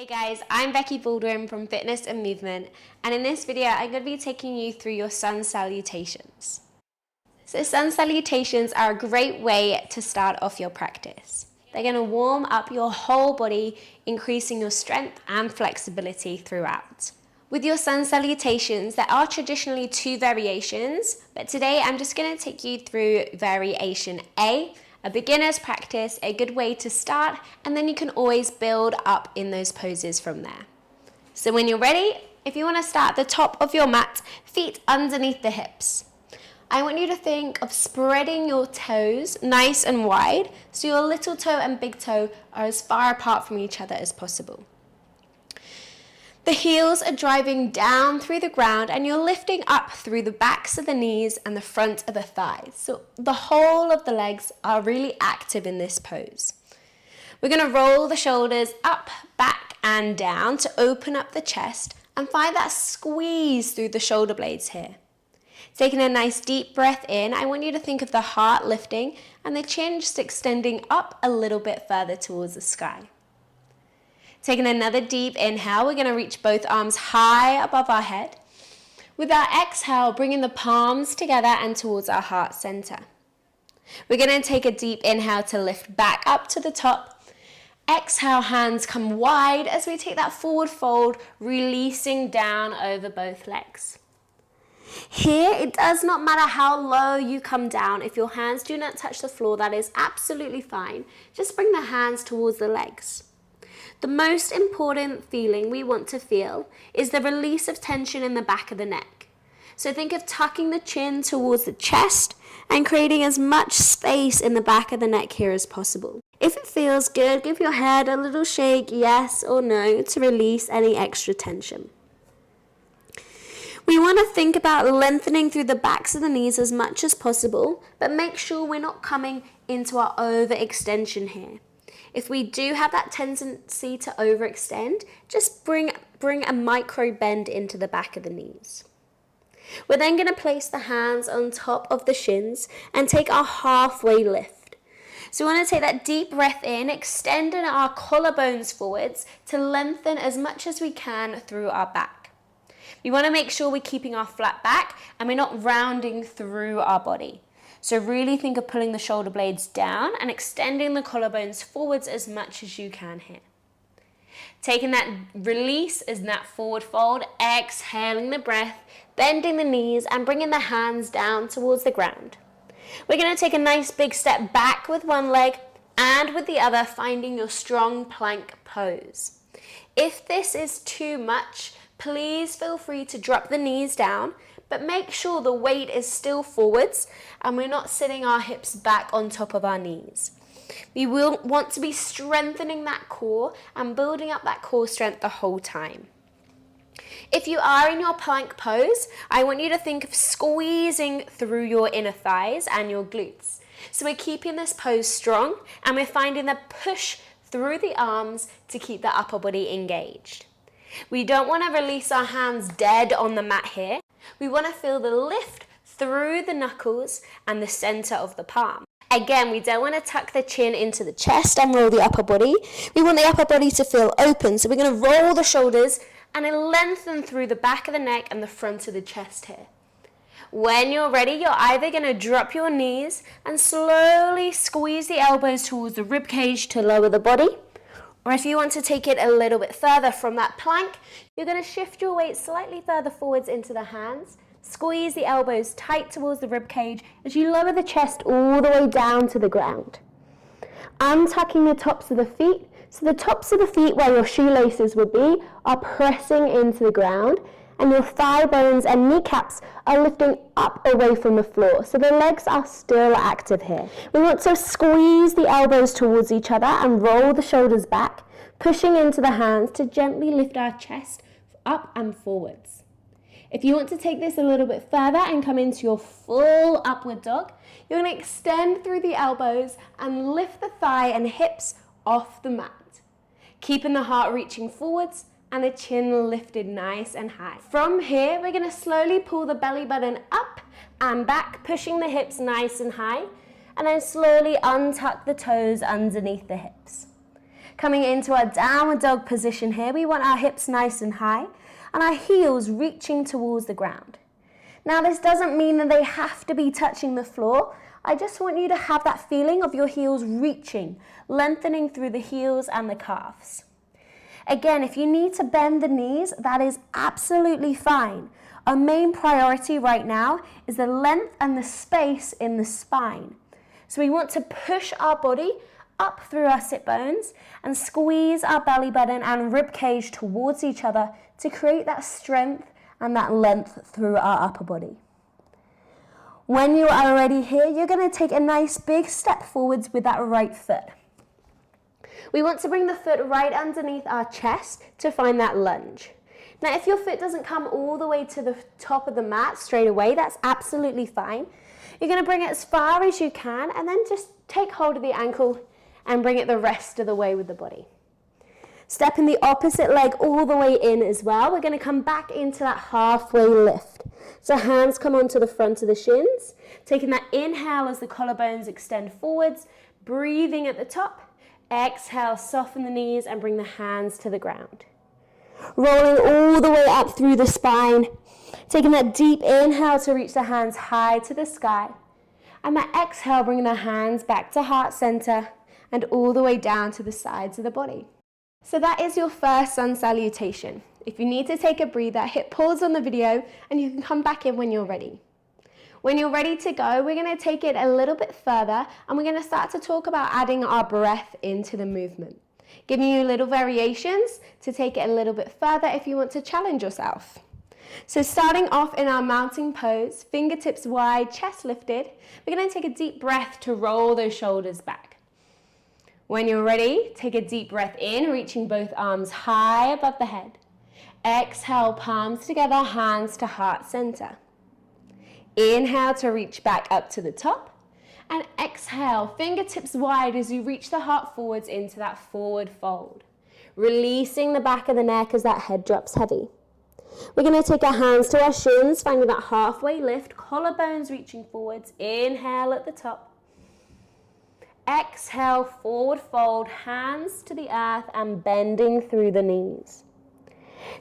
Hey guys, I'm Becky Baldwin from Fitness and Movement, and in this video I'm going to be taking you through your Sun Salutations. So Sun Salutations are a great way to start off your practice. They're going to warm up your whole body, increasing your strength and flexibility throughout. With your Sun Salutations, there are traditionally two variations, but today I'm just going to take you through variation A, a beginner's practice, a good way to start, and then you can always build up in those poses from there. So when you're ready, if you want to start at the top of your mat, feet underneath the hips. I want you to think of spreading your toes nice and wide, so your little toe and big toe are as far apart from each other as possible. The heels are driving down through the ground and you're lifting up through the backs of the knees and the front of the thighs. So the whole of the legs are really active in this pose. We're going to roll the shoulders up, back and down to open up the chest and find that squeeze through the shoulder blades here. Taking a nice deep breath in, I want you to think of the heart lifting and the chin just extending up a little bit further towards the sky. Taking another deep inhale, we're going to reach both arms high above our head. With our exhale, bringing the palms together and towards our heart center. We're going to take a deep inhale to lift back up to the top. Exhale, hands come wide as we take that forward fold, releasing down over both legs. Here, it does not matter how low you come down. If your hands do not touch the floor, that is absolutely fine. Just bring the hands towards the legs. The most important feeling we want to feel is the release of tension in the back of the neck. So think of tucking the chin towards the chest and creating as much space in the back of the neck here as possible. If it feels good, give your head a little shake, yes or no, to release any extra tension. We want to think about lengthening through the backs of the knees as much as possible, but make sure we're not coming into our overextension here. If we do have that tendency to overextend, just bring a micro bend into the back of the knees. We're then going to place the hands on top of the shins and take our halfway lift. So we want to take that deep breath in, extending our collarbones forwards to lengthen as much as we can through our back. We want to make sure we're keeping our flat back and we're not rounding through our body. So really think of pulling the shoulder blades down and extending the collarbones forwards as much as you can here. Taking that release as that forward fold, exhaling the breath, bending the knees and bringing the hands down towards the ground. We're going to take a nice big step back with one leg and with the other, finding your strong plank pose. If this is too much, please feel free to drop the knees down, but make sure the weight is still forwards and we're not sitting our hips back on top of our knees. We will want to be strengthening that core and building up that core strength the whole time. If you are in your plank pose, I want you to think of squeezing through your inner thighs and your glutes. So we're keeping this pose strong and we're finding the push through the arms to keep the upper body engaged. We don't want to release our hands dead on the mat here. We want to feel the lift through the knuckles and the center of the palm. Again, we don't want to tuck the chin into the chest and roll the upper body. We want the upper body to feel open. So we're going to roll the shoulders and lengthen through the back of the neck and the front of the chest here. When you're ready, you're either going to drop your knees and slowly squeeze the elbows towards the rib cage to lower the body. Or if you want to take it a little bit further from that plank, you're going to shift your weight slightly further forwards into the hands. Squeeze the elbows tight towards the rib cage as you lower the chest all the way down to the ground. Untucking the tops of the feet. So the tops of the feet where your shoelaces would be are pressing into the ground and your thigh bones and kneecaps are lifting up away from the floor. So the legs are still active here. We want to squeeze the elbows towards each other and roll the shoulders back, pushing into the hands to gently lift our chest up and forwards. If you want to take this a little bit further and come into your full upward dog, you're going to extend through the elbows and lift the thigh and hips off the mat, keeping the heart reaching forwards and the chin lifted nice and high. From here, we're going to slowly pull the belly button up and back, pushing the hips nice and high, and then slowly untuck the toes underneath the hips. Coming into our downward dog position here, we want our hips nice and high and our heels reaching towards the ground. Now this doesn't mean that they have to be touching the floor. I just want you to have that feeling of your heels reaching, lengthening through the heels and the calves. Again, if you need to bend the knees, that is absolutely fine. Our main priority right now is the length and the space in the spine. So we want to push our body up through our sit bones and squeeze our belly button and rib cage towards each other to create that strength and that length through our upper body. When you are already here, you're going to take a nice big step forwards with that right foot. We want to bring the foot right underneath our chest to find that lunge. Now, if your foot doesn't come all the way to the top of the mat straight away, that's absolutely fine. You're going to bring it as far as you can and then just take hold of the ankle and bring it the rest of the way with the body. Stepping the opposite leg all the way in as well. We're going to come back into that halfway lift. So hands come onto the front of the shins. Taking that inhale as the collarbones extend forwards. Breathing at the top. Exhale, soften the knees and bring the hands to the ground. Rolling all the way up through the spine. Taking that deep inhale to reach the hands high to the sky. And that exhale, bringing the hands back to heart center and all the way down to the sides of the body. So that is your first sun salutation. If you need to take a breather, hit pause on the video and you can come back in when you're ready. When you're ready to go, we're going to take it a little bit further and we're going to start to talk about adding our breath into the movement. Giving you little variations to take it a little bit further if you want to challenge yourself. So starting off in our mountain pose, fingertips wide, chest lifted, we're going to take a deep breath to roll those shoulders back. When you're ready, take a deep breath in, reaching both arms high above the head. Exhale, palms together, hands to heart center. Inhale to reach back up to the top. And exhale, fingertips wide as you reach the heart forwards into that forward fold. Releasing the back of the neck as that head drops heavy. We're going to take our hands to our shins, finding that halfway lift, collarbones reaching forwards. Inhale at the top. Exhale, forward fold, hands to the earth and bending through the knees.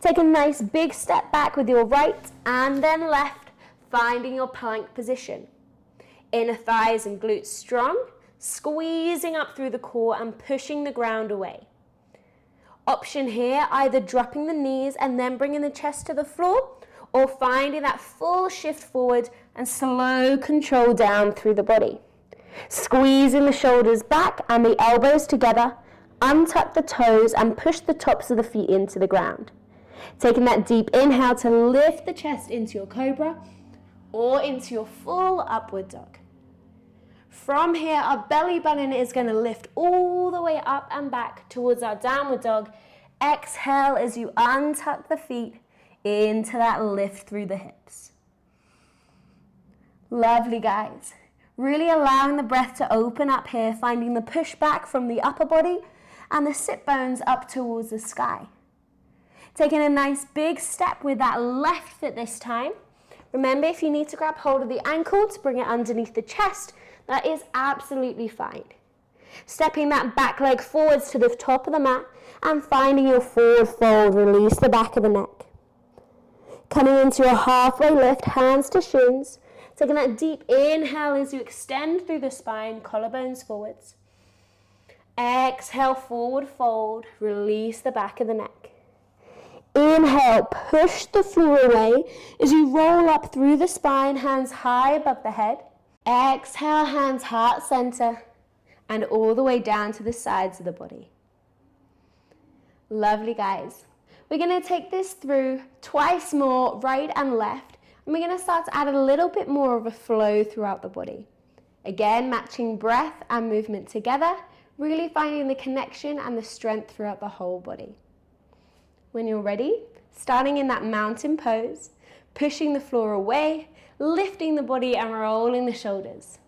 Take a nice big step back with your right and then left, finding your plank position. Inner thighs and glutes strong, squeezing up through the core and pushing the ground away. Option here, either dropping the knees and then bringing the chest to the floor, or finding that full shift forward and slow control down through the body. Squeezing the shoulders back and the elbows together, untuck the toes and push the tops of the feet into the ground. Taking that deep inhale to lift the chest into your Cobra or into your full upward dog. From here, our belly button is going to lift all the way up and back towards our downward dog. Exhale as you untuck the feet into that lift through the hips. Lovely, guys. Really allowing the breath to open up here, finding the push back from the upper body and the sit bones up towards the sky. Taking a nice big step with that left foot this time. Remember, if you need to grab hold of the ankle to bring it underneath the chest, that is absolutely fine. Stepping that back leg forwards to the top of the mat and finding your forward fold, release the back of the neck. Coming into your halfway lift, hands to shins. Taking that deep inhale as you extend through the spine, collarbones forwards. Exhale, forward fold, release the back of the neck. Inhale, push the floor away as you roll up through the spine, hands high above the head. Exhale, hands heart center and all the way down to the sides of the body. Lovely, guys. We're going to take this through twice more, right and left, and we're going to start to add a little bit more of a flow throughout the body. Again, matching breath and movement together, really finding the connection and the strength throughout the whole body. When you're ready, starting in that mountain pose, pushing the floor away, lifting the body and rolling the shoulders.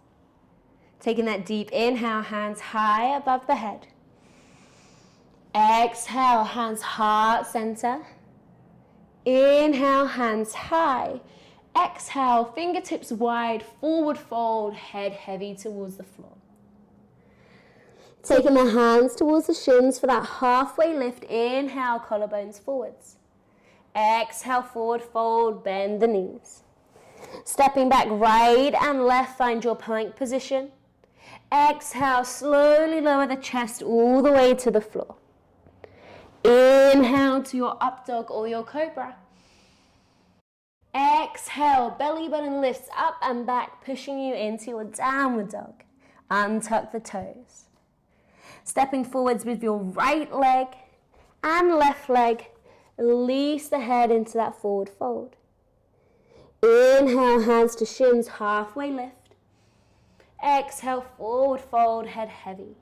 Taking that deep inhale, hands high above the head. Exhale, hands heart center. Inhale, hands high. Exhale, fingertips wide, forward fold, head heavy towards the floor. Taking the hands towards the shins for that halfway lift. Inhale, collarbones forwards. Exhale, forward fold, bend the knees. Stepping back right and left, find your plank position. Exhale, slowly lower the chest all the way to the floor. Inhale to your up dog or your cobra. Exhale, belly button lifts up and back, pushing you into your downward dog. Untuck the toes. Stepping forwards with your right leg and left leg, release the head into that forward fold. Inhale, hands to shins, halfway lift. Exhale, forward fold, head heavy.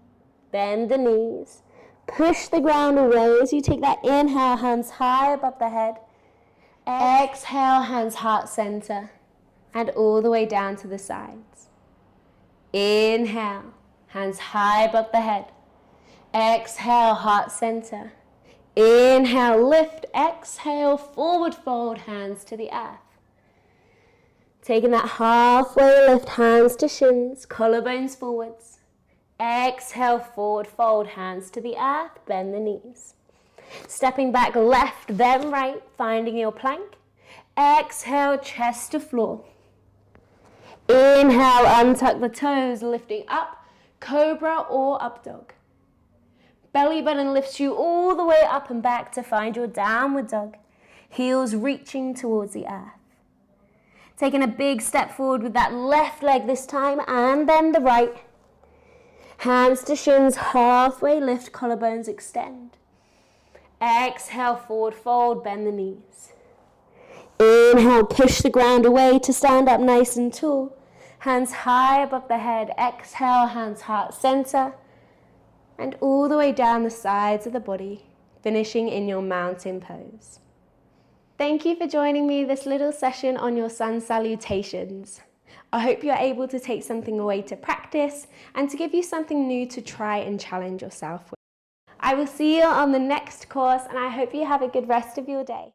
Bend the knees. Push the ground away as you take that inhale, hands high above the head. Exhale, hands heart center and all the way down to the sides. Inhale, hands high above the head. Exhale, heart center. Inhale, lift. Exhale, forward fold, hands to the earth. Taking that halfway lift, hands to shins, collarbones forwards. Exhale, forward fold, hands to the earth, bend the knees. Stepping back left, then right, finding your plank. Exhale, chest to floor. Inhale, untuck the toes, lifting up, cobra or up dog. Belly button lifts you all the way up and back to find your downward dog. Heels reaching towards the earth. Taking a big step forward with that left leg this time and then the right. Hands to shins, halfway lift, collarbones extend. Exhale, forward fold, bend the knees. Inhale, push the ground away to stand up nice and tall. Hands high above the head. Exhale, hands heart center. And all the way down the sides of the body, finishing in your mountain pose. Thank you for joining me this little session on your Sun Salutations. I hope you're able to take something away to practice and to give you something new to try and challenge yourself with. I will see you on the next course and I hope you have a good rest of your day.